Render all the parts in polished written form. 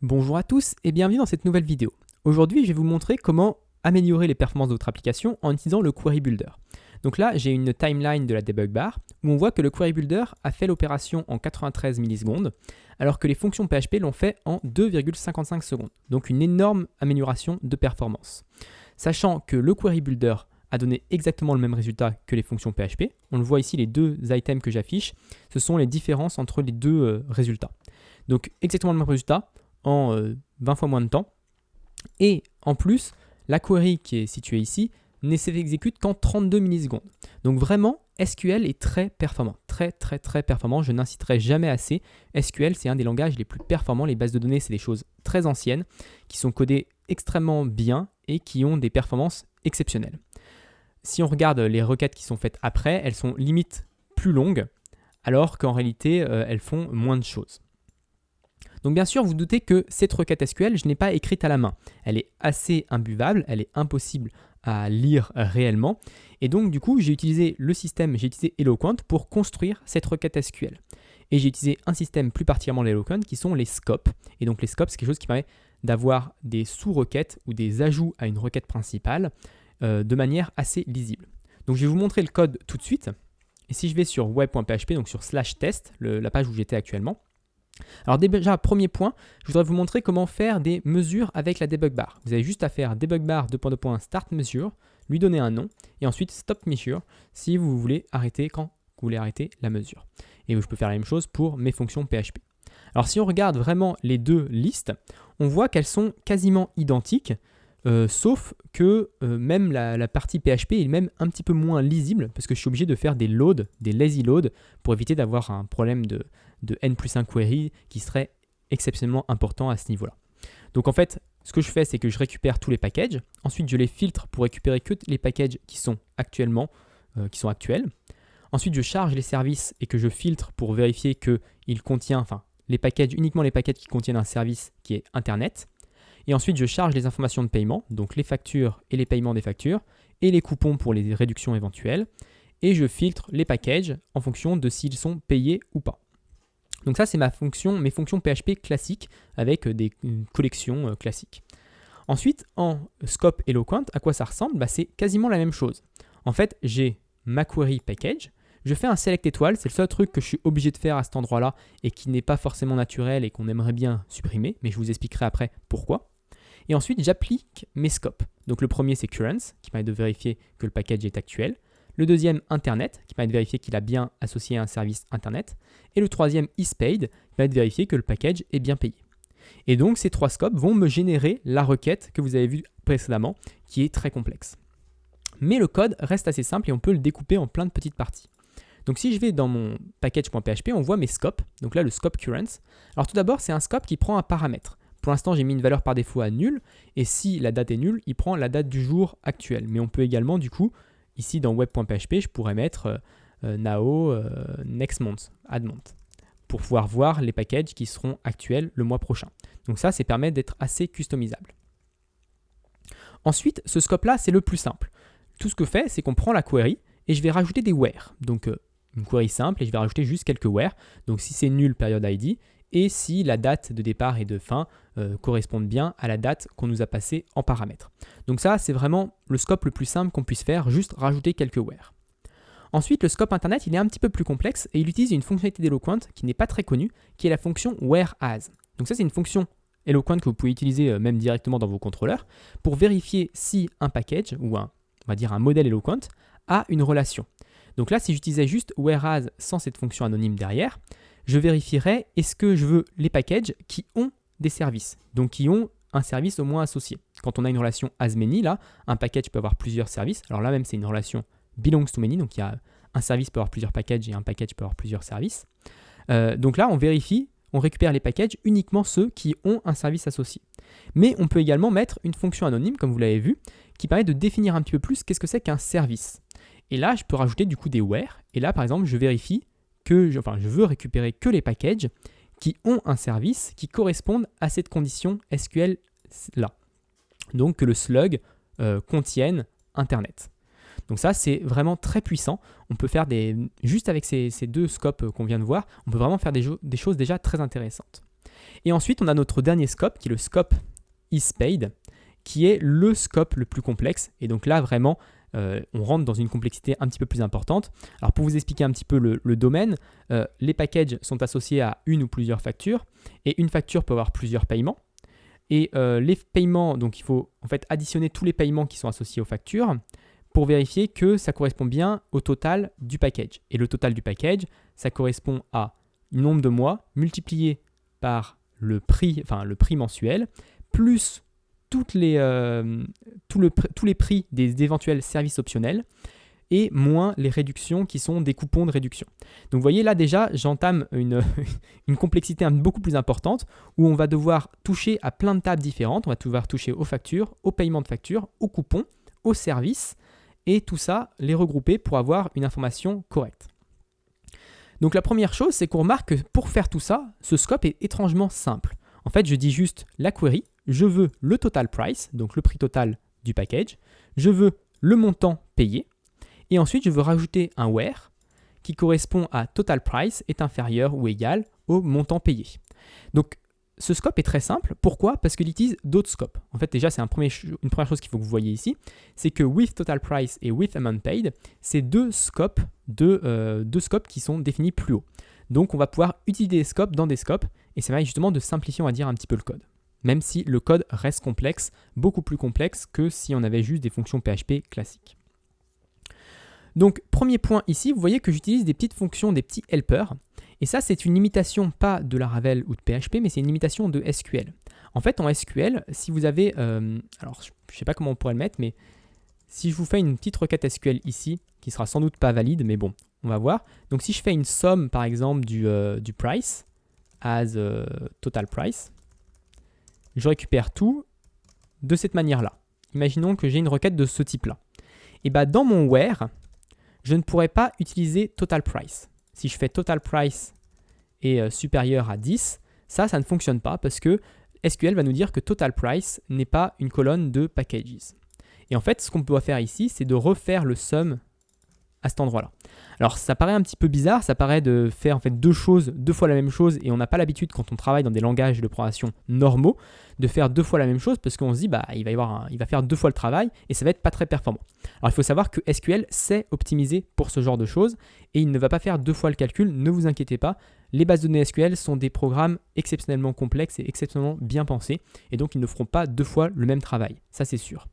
Bonjour à tous et bienvenue dans cette nouvelle vidéo. Aujourd'hui, je vais vous montrer comment améliorer les performances de votre application en utilisant le Query Builder. Donc là, j'ai une timeline de la debug bar où on voit que le Query Builder a fait l'opération en 93 millisecondes, alors que les fonctions PHP l'ont fait en 2,55 secondes. Donc une énorme amélioration de performance. Sachant que le Query Builder a donné exactement le même résultat que les fonctions PHP. On le voit ici, les deux items que j'affiche, ce sont les différences entre les deux résultats. Donc exactement le même résultat en 20 fois moins de temps. Et en plus, la query qui est située ici ne s'exécute qu'en 32 millisecondes. Donc vraiment, SQL est très performant, très performant. Je n'inciterai jamais assez. SQL, c'est un des langages les plus performants. Les bases de données, c'est des choses très anciennes qui sont codées extrêmement bien et qui ont des performances exceptionnelles. Si on regarde les requêtes qui sont faites après, elles sont limite plus longues, alors qu'en réalité, elles font moins de choses. Donc bien sûr, vous doutez que cette requête SQL, je n'ai pas écrite à la main. Elle est assez imbuvable, elle est impossible à lire réellement. Et donc du coup, j'ai utilisé Eloquent pour construire cette requête SQL. Et j'ai utilisé un système plus particulièrement d'Eloquent qui sont les scopes. Et donc les scopes, c'est quelque chose qui permet d'avoir des sous-requêtes ou des ajouts à une requête principale de manière assez lisible. Donc je vais vous montrer le code tout de suite. Et si je vais sur web.php, donc sur /test, la page où j'étais actuellement, alors déjà, premier point, je voudrais vous montrer comment faire des mesures avec la debug bar. Vous avez juste à faire debug bar start measure, lui donner un nom, et ensuite stop measure si vous voulez arrêter quand vous voulez arrêter la mesure. Et je peux faire la même chose pour mes fonctions PHP. Alors si on regarde vraiment les deux listes, on voit qu'elles sont quasiment identiques, sauf que même la partie PHP est même un petit peu moins lisible, parce que je suis obligé de faire des loads, des lazy loads, pour éviter d'avoir un problème de n+1 query qui serait exceptionnellement important à ce niveau-là. Donc en fait, ce que je fais, c'est que je récupère tous les packages. Ensuite, je les filtre pour récupérer que les packages qui sont actuels. Ensuite, je charge les services et que je filtre pour vérifier qu'il contient, uniquement les packages qui contiennent un service qui est Internet. Et ensuite, je charge les informations de paiement, donc les factures et les paiements des factures, et les coupons pour les réductions éventuelles. Et je filtre les packages en fonction de s'ils sont payés ou pas. Donc ça, c'est mes fonctions PHP classiques avec des collections classiques. Ensuite, en scope Eloquent, à quoi ça ressemble? C'est quasiment la même chose. En fait, j'ai ma query package, je fais un select étoile, c'est le seul truc que je suis obligé de faire à cet endroit-là et qui n'est pas forcément naturel et qu'on aimerait bien supprimer, mais je vous expliquerai après pourquoi. Et ensuite, j'applique mes scopes. Donc le premier, c'est currents, qui permet de vérifier que le package est actuel. Le deuxième, Internet, qui permet de vérifier qu'il a bien associé un service Internet. Et le troisième, isPaid, qui permet de vérifier que le package est bien payé. Et donc, ces trois scopes vont me générer la requête que vous avez vue précédemment, qui est très complexe. Mais le code reste assez simple et on peut le découper en plein de petites parties. Donc si je vais dans mon package.php, on voit mes scopes. Donc là, le scope currents. Alors tout d'abord, c'est un scope qui prend un paramètre. Pour l'instant, j'ai mis une valeur par défaut à nul. Et si la date est nulle, il prend la date du jour actuel. Mais on peut également, du coup, ici dans web.php, je pourrais mettre now next month, add month, pour pouvoir voir les packages qui seront actuels le mois prochain. Donc ça permet d'être assez customisable. Ensuite, ce scope-là, c'est le plus simple. Tout ce que fait, c'est qu'on prend la query et je vais rajouter des where. Donc une query simple et je vais rajouter juste quelques where. Donc si c'est nul, period ID, et si la date de départ et de fin correspondent bien à la date qu'on nous a passée en paramètre. Donc ça, c'est vraiment le scope le plus simple qu'on puisse faire, juste rajouter quelques where. Ensuite, le scope Internet, il est un petit peu plus complexe et il utilise une fonctionnalité d'Eloquent qui n'est pas très connue, qui est la fonction whereas. Donc ça, c'est une fonction Eloquent que vous pouvez utiliser même directement dans vos contrôleurs pour vérifier si un package, ou on va dire un modèle Eloquent, a une relation. Donc là, si j'utilisais juste whereas sans cette fonction anonyme derrière, je vérifierais est-ce que je veux les packages qui ont des services, donc qui ont un service au moins associé. Quand on a une relation as many, là, un package peut avoir plusieurs services. Alors là même, c'est une relation belongs to many, donc il y a un service peut avoir plusieurs packages et un package peut avoir plusieurs services. Donc là, on vérifie, on récupère les packages uniquement ceux qui ont un service associé. Mais on peut également mettre une fonction anonyme, comme vous l'avez vu, qui permet de définir un petit peu plus qu'est-ce que c'est qu'un service. Et là, je peux rajouter du coup des where. Et là, par exemple, je vérifie que je veux récupérer que les packages qui ont un service qui correspondent à cette condition SQL là. Donc que le slug contienne Internet. Donc ça, c'est vraiment très puissant. On peut faire juste avec ces deux scopes qu'on vient de voir, on peut vraiment faire des choses déjà très intéressantes. Et ensuite, on a notre dernier scope, qui est le scope isPaid, qui est le scope le plus complexe. Et donc là, vraiment, on rentre dans une complexité un petit peu plus importante. Alors pour vous expliquer un petit peu le domaine, les packages sont associés à une ou plusieurs factures, et une facture peut avoir plusieurs paiements. Et les paiements, donc il faut en fait additionner tous les paiements qui sont associés aux factures pour vérifier que ça correspond bien au total du package. Et le total du package, ça correspond à le nombre de mois multiplié par le prix mensuel, plus tous les prix des éventuels services optionnels, et moins les réductions qui sont des coupons de réduction. Donc vous voyez là déjà, j'entame une complexité beaucoup plus importante où on va devoir toucher à plein de tables différentes. On va devoir toucher aux factures, aux paiements de factures, aux coupons, aux services, et tout ça, les regrouper pour avoir une information correcte. Donc la première chose, c'est qu'on remarque que pour faire tout ça, ce scope est étrangement simple. En fait, je dis juste la query, je veux le total price, donc le prix total du package, je veux le montant payé, et ensuite je veux rajouter un where qui correspond à total price est inférieur ou égal au montant payé. Donc ce scope est très simple. Pourquoi? Parce qu'il utilise d'autres scopes. En fait, déjà, c'est une première chose qu'il faut que vous voyez ici, c'est que with total price et with amount paid, c'est deux scopes qui sont définis plus haut. Donc on va pouvoir utiliser des scopes dans des scopes, et ça va justement de simplifier, on va dire, un petit peu le code. Même si le code reste complexe, beaucoup plus complexe que si on avait juste des fonctions PHP classiques. Donc, premier point ici, vous voyez que j'utilise des petites fonctions, des petits helpers. Et ça, c'est une limitation pas de Laravel ou de PHP, mais c'est une limitation de SQL. En fait, en SQL, si vous avez... alors, je ne sais pas comment on pourrait le mettre, mais si je vous fais une petite requête SQL ici, qui sera sans doute pas valide, mais bon, on va voir. Donc, si je fais une somme, par exemple, du price, as total price, je récupère tout de cette manière-là. Imaginons que j'ai une requête de ce type-là. Et bien, dans mon where, je ne pourrais pas utiliser total price. Si je fais total price est supérieur à 10, ça ne fonctionne pas parce que SQL va nous dire que total price n'est pas une colonne de packages. Et en fait, ce qu'on doit faire ici, c'est de refaire le sum à cet endroit-là. Alors, ça paraît un petit peu bizarre, ça paraît de faire en fait deux fois la même chose, et on n'a pas l'habitude quand on travaille dans des langages de programmation normaux de faire deux fois la même chose parce qu'on se dit il va faire deux fois le travail et ça va être pas très performant. Alors, il faut savoir que SQL sait optimiser pour ce genre de choses et il ne va pas faire deux fois le calcul, ne vous inquiétez pas. Les bases de données SQL sont des programmes exceptionnellement complexes et exceptionnellement bien pensés, et donc ils ne feront pas deux fois le même travail, ça c'est sûr.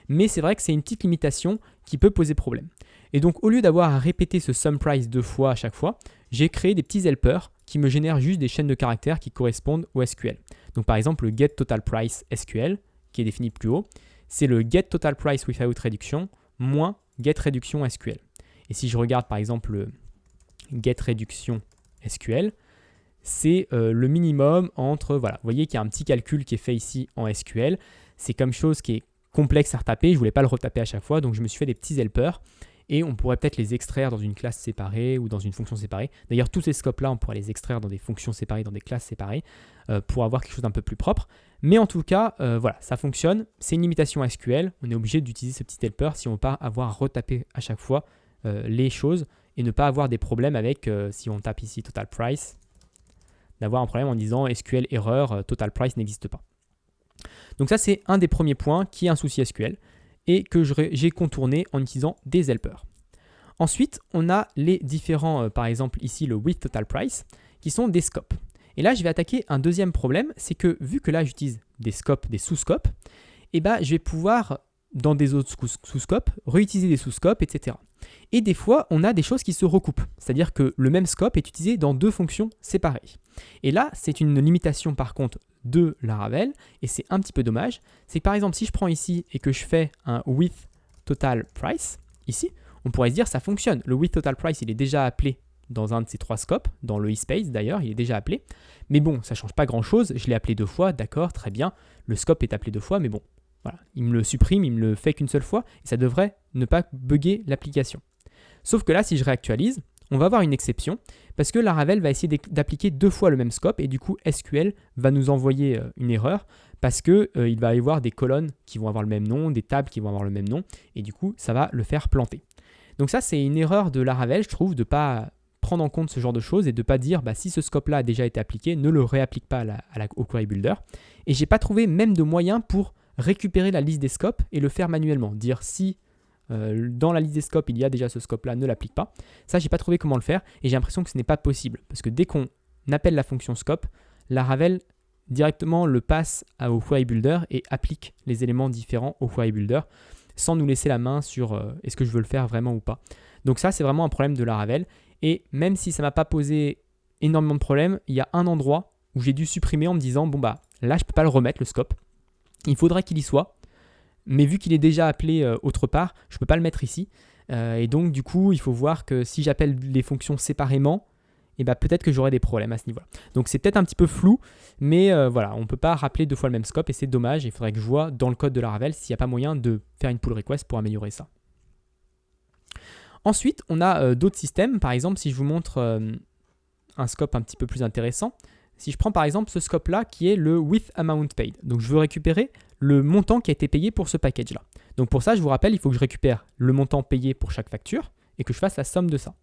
Mais c'est vrai que c'est une petite limitation qui peut poser problème. Et donc, au lieu d'avoir à répéter ce sum price deux fois à chaque fois, j'ai créé des petits helpers qui me génèrent juste des chaînes de caractères qui correspondent au SQL. Donc, par exemple, le get total price SQL, qui est défini plus haut, c'est le get total price without réduction moins get réduction SQL. Et si je regarde, par exemple, le get réduction SQL, c'est le minimum entre... Voilà, vous voyez qu'il y a un petit calcul qui est fait ici en SQL. C'est comme chose qui est complexe à retaper, je ne voulais pas le retaper à chaque fois, donc je me suis fait des petits helpers. Et on pourrait peut-être les extraire dans une classe séparée ou dans une fonction séparée. D'ailleurs, tous ces scopes-là, on pourrait les extraire dans des fonctions séparées, dans des classes séparées, pour avoir quelque chose d'un peu plus propre. Mais en tout cas, voilà, ça fonctionne. C'est une limitation SQL. On est obligé d'utiliser ce petit helper si on ne veut pas avoir à retaper à chaque fois les choses et ne pas avoir des problèmes avec, si on tape ici total price, d'avoir un problème en disant SQL erreur, total price n'existe pas. Donc ça, c'est un des premiers points qui est un souci SQL et que j'ai contourné en utilisant des helpers. Ensuite, on a les différents, par exemple ici le with total price, qui sont des scopes. Et là, je vais attaquer un deuxième problème, c'est que vu que là, j'utilise des scopes, des sous-scopes, et je vais pouvoir, dans des autres sous-scopes, réutiliser des sous-scopes, etc. Et des fois, on a des choses qui se recoupent, c'est-à-dire que le même scope est utilisé dans deux fonctions séparées. Et là, c'est une limitation par contre de Laravel, et c'est un petit peu dommage. C'est que par exemple, si je prends ici et que je fais un with total price, ici, on pourrait se dire ça fonctionne. Le with total price, il est déjà appelé dans un de ces trois scopes, dans le isPaid d'ailleurs, il est déjà appelé. Mais bon, ça ne change pas grand-chose, je l'ai appelé deux fois, d'accord, très bien. Le scope est appelé deux fois, mais bon, voilà, il me le supprime, il me le fait qu'une seule fois, et ça devrait ne pas bugger l'application. Sauf que là, si je réactualise, on va avoir une exception parce que Laravel va essayer d'appliquer deux fois le même scope et du coup SQL va nous envoyer une erreur parce qu'il va y avoir des colonnes qui vont avoir le même nom, des tables qui vont avoir le même nom et du coup ça va le faire planter. Donc ça c'est une erreur de Laravel je trouve de ne pas prendre en compte ce genre de choses et de ne pas dire si ce scope-là a déjà été appliqué, ne le réapplique pas au Query Builder. Et j'ai pas trouvé même de moyen pour récupérer la liste des scopes et le faire manuellement. Dire si dans la liste des scopes il y a déjà ce scope-là, ne l'applique pas. Ça, j'ai pas trouvé comment le faire et j'ai l'impression que ce n'est pas possible parce que dès qu'on appelle la fonction scope, Laravel directement le passe au Query Builder et applique les éléments différents au Query Builder sans nous laisser la main sur est-ce que je veux le faire vraiment ou pas. Donc ça, c'est vraiment un problème de Laravel. Et même si ça ne m'a pas posé énormément de problèmes, il y a un endroit où j'ai dû supprimer en me disant là, je ne peux pas le remettre, le scope. Il faudrait qu'il y soit. Mais vu qu'il est déjà appelé autre part, je ne peux pas le mettre ici. Et donc, du coup, il faut voir que si j'appelle les fonctions séparément, peut-être que j'aurai des problèmes à ce niveau-là. Donc, c'est peut-être un petit peu flou, mais voilà, on ne peut pas rappeler 2 fois le même scope et c'est dommage. Il faudrait que je vois dans le code de Laravel s'il n'y a pas moyen de faire une pull request pour améliorer ça. Ensuite, on a d'autres systèmes. Par exemple, si je vous montre un scope un petit peu plus intéressant, si je prends par exemple ce scope-là qui est le with amount paid. Donc, je veux récupérer le montant qui a été payé pour ce package-là. Donc, pour ça, je vous rappelle, il faut que je récupère le montant payé pour chaque facture et que je fasse la somme de ça.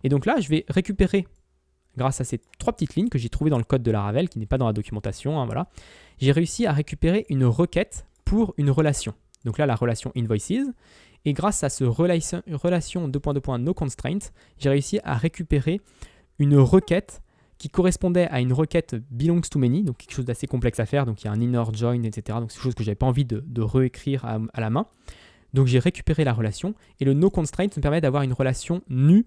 Et donc là, je vais récupérer, grâce à ces 3 petites lignes que j'ai trouvées dans le code de Laravel, qui n'est pas dans la documentation, voilà, j'ai réussi à récupérer une requête pour une relation. Donc là, la relation invoices. Et grâce à ce relation noConstraint, j'ai réussi à récupérer une requête qui correspondait à une requête belongs to many, donc quelque chose d'assez complexe à faire, donc il y a un inner join, etc. Donc c'est quelque chose que je n'avais pas envie de réécrire à la main. Donc j'ai récupéré la relation, et le noConstraint me permet d'avoir une relation nue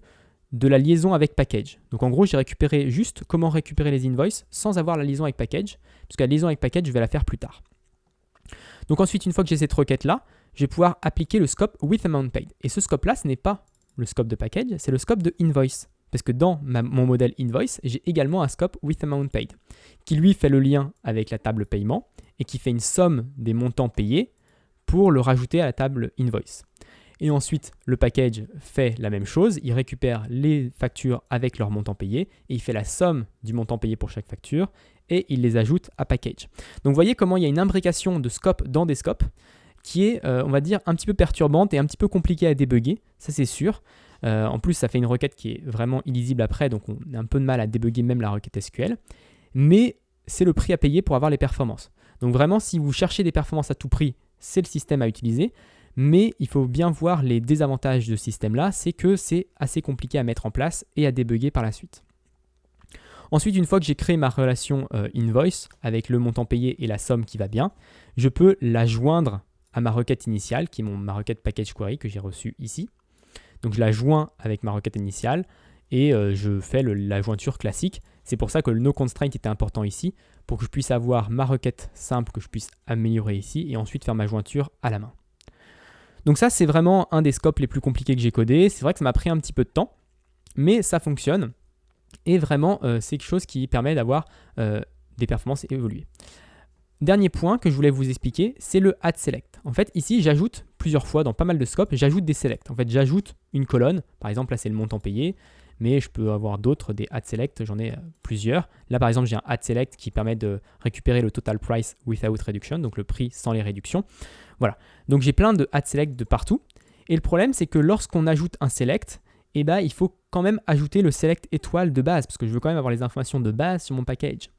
de la liaison avec package. Donc en gros, j'ai récupéré juste comment récupérer les invoices sans avoir la liaison avec package, parce que la liaison avec package, je vais la faire plus tard. Donc ensuite, une fois que j'ai cette requête-là, je vais pouvoir appliquer le scope with amount paid. Et ce scope-là, ce n'est pas le scope de package, c'est le scope de invoice. Parce que dans mon modèle invoice, j'ai également un scope with amount paid, qui lui fait le lien avec la table paiement et qui fait une somme des montants payés pour le rajouter à la table invoice. Et ensuite, le package fait la même chose, il récupère les factures avec leur montant payé et il fait la somme du montant payé pour chaque facture et il les ajoute à package. Donc vous voyez comment il y a une imbrication de scopes dans des scopes qui est, on va dire, un petit peu perturbante et un petit peu compliquée à débugger, ça c'est sûr. En plus, ça fait une requête qui est vraiment illisible après, donc on a un peu de mal à débugger même la requête SQL. Mais c'est le prix à payer pour avoir les performances. Donc vraiment, si vous cherchez des performances à tout prix, c'est le système à utiliser. Mais il faut bien voir les désavantages de ce système-là, c'est que c'est assez compliqué à mettre en place et à débugger par la suite. Ensuite, une fois que j'ai créé ma relation invoice avec le montant payé et la somme qui va bien, je peux la joindre à ma requête initiale, qui est ma requête package query que j'ai reçue ici. Donc je la joins avec ma requête initiale et je fais la jointure classique. C'est pour ça que le noConstraint était important ici, pour que je puisse avoir ma requête simple que je puisse améliorer ici et ensuite faire ma jointure à la main. Donc ça, c'est vraiment un des scopes les plus compliqués que j'ai codé. C'est vrai que ça m'a pris un petit peu de temps, mais ça fonctionne. Et vraiment, c'est quelque chose qui permet d'avoir des performances évoluées. Dernier point que je voulais vous expliquer, c'est le add select. En fait, ici, j'ajoute plusieurs fois dans pas mal de scopes, j'ajoute des selects. En fait, j'ajoute une colonne. Par exemple, là, c'est le montant payé, mais je peux avoir d'autres, des add select, j'en ai plusieurs. Là, par exemple, j'ai un add select qui permet de récupérer le total price without reduction, donc le prix sans les réductions. Voilà. Donc, j'ai plein de add select de partout. Et le problème, c'est que lorsqu'on ajoute un select, il faut quand même ajouter le select étoile de base, parce que je veux quand même avoir les informations de base sur mon package.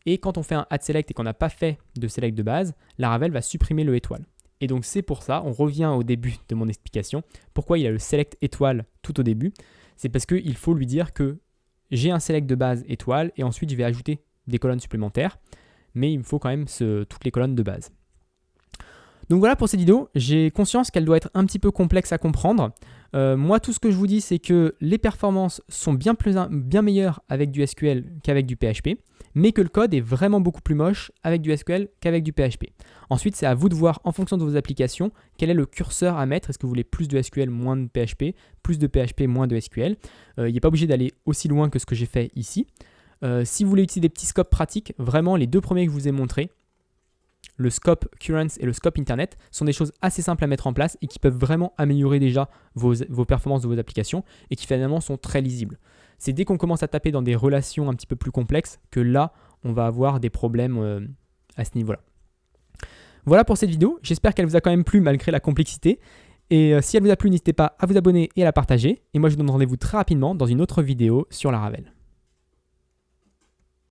Et quand on fait un add select et qu'on n'a pas fait de select de base, Laravel va supprimer le étoile. Et donc c'est pour ça, on revient au début de mon explication, pourquoi il y a le select étoile tout au début. C'est parce qu'il faut lui dire que j'ai un select de base étoile et ensuite je vais ajouter des colonnes supplémentaires, mais il me faut quand même toutes les colonnes de base. Donc voilà pour cette vidéo, j'ai conscience qu'elle doit être un petit peu complexe à comprendre. Moi, tout ce que je vous dis, c'est que les performances sont bien meilleures avec du SQL qu'avec du PHP, mais que le code est vraiment beaucoup plus moche avec du SQL qu'avec du PHP. Ensuite, c'est à vous de voir en fonction de vos applications quel est le curseur à mettre. Est-ce que vous voulez plus de SQL, moins de PHP, plus de PHP, moins de SQL. Il n'est pas obligé d'aller aussi loin que ce que j'ai fait ici. Si vous voulez utiliser des petits scopes pratiques, vraiment les 2 premiers que je vous ai montrés, le scope Currents et le scope Internet, sont des choses assez simples à mettre en place et qui peuvent vraiment améliorer déjà vos performances de vos applications et qui finalement sont très lisibles. C'est dès qu'on commence à taper dans des relations un petit peu plus complexes que là, on va avoir des problèmes à ce niveau-là. Voilà pour cette vidéo, j'espère qu'elle vous a quand même plu malgré la complexité. Et si elle vous a plu, n'hésitez pas à vous abonner et à la partager. Et moi, je vous donne rendez-vous très rapidement dans une autre vidéo sur Laravel.